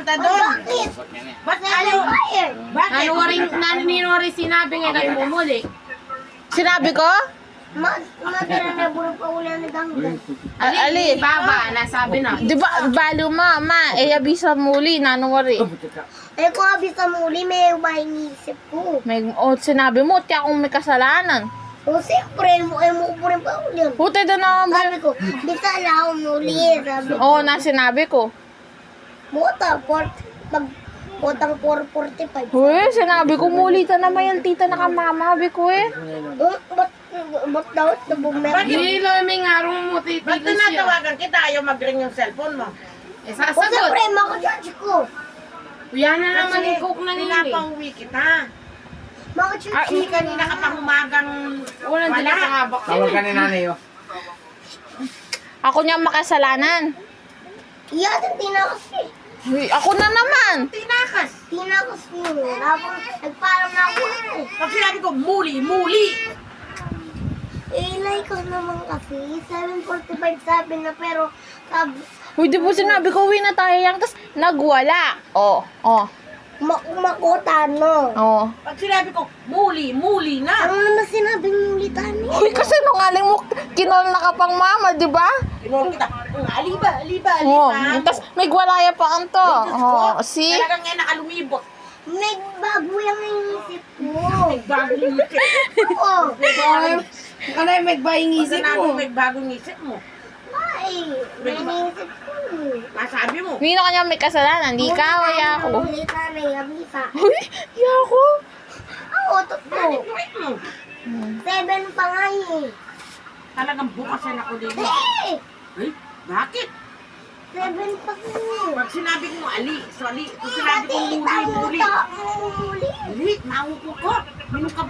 pumunta doon. Bakit? Ba't ayaw? Bakit? Naninori sinabi nga kayo bumuli. Sinabi ko? Madara na burong pa ulan na ganggang. Ali. Baba, nasabi na. Di ba, balo ma, abisa muli, nanungari. Eh kung abis sa muli, may mahingisip ko. Sinabi mo, ti akong may kasalanan. O siyempre, mo rin pa ulan. Puti doon naman ba? Sabi ko, bisa lang ako muli. Sabi ko, Oo, sinabi ko. botang 445. Uy, sinabi ko muli ta naman yung tita nakamama, sabi ko eh. Ba't daw ito bumer? Hindi lo may ngarong mo Ba't titilis siya. tinatawagan kita? Ayaw mag-ring yung cellphone mo. Eh O sasagot. siyempre, makacharge ko. Yan na naman yung cook na nila. Pinapauwi kita. Makacharge Hindi kanina ka pa humagang Walang wala. dinakabak. Tawag ka ni nanay, oh. Ako niya makasalanan. Iya, tinakas eh. Uy, ako na naman. Tinakas. Tinakas yun. Tapos, nagparang na ako eh. Pag sinabi ko, muli. Eh, like ko naman kasi. 7:45 sabi na, pero sabi, Uy, di po sinabi ko, uwi na tayo yan. Tapos, nagwala. Oh. makota, no? Oh. Pag sinabi ko, muli na. Ano naman sinabing ulitan eh? Uy, kasi nungaling mo, kinol na ka pang mama, di ba? Tinulong kita, aliba. Oh. Tapos, may gwalaya pa ang to. Oh, see? Talagang ngayon nakalumibot. May bago yung inisip ko. Bagong isip. Oo. Ano yung magbaying Pag sinabi mo, may bagong isip mo. Ay, may inisip ko. Masabi mo. Nino kanya may kasalanan, di ka, kaya ako. Ulitan eh, abisa. Uy, kaya ako. Oo, totoo. Wait mo. 7 pa nga eh. Talagang bukasan ako dito. Eh! Ay, bakit? 7 pa nga eh. Pag sinabi ko ali. Pag sinabi ko muli. Muli. Muli, naupo ko. Minum ka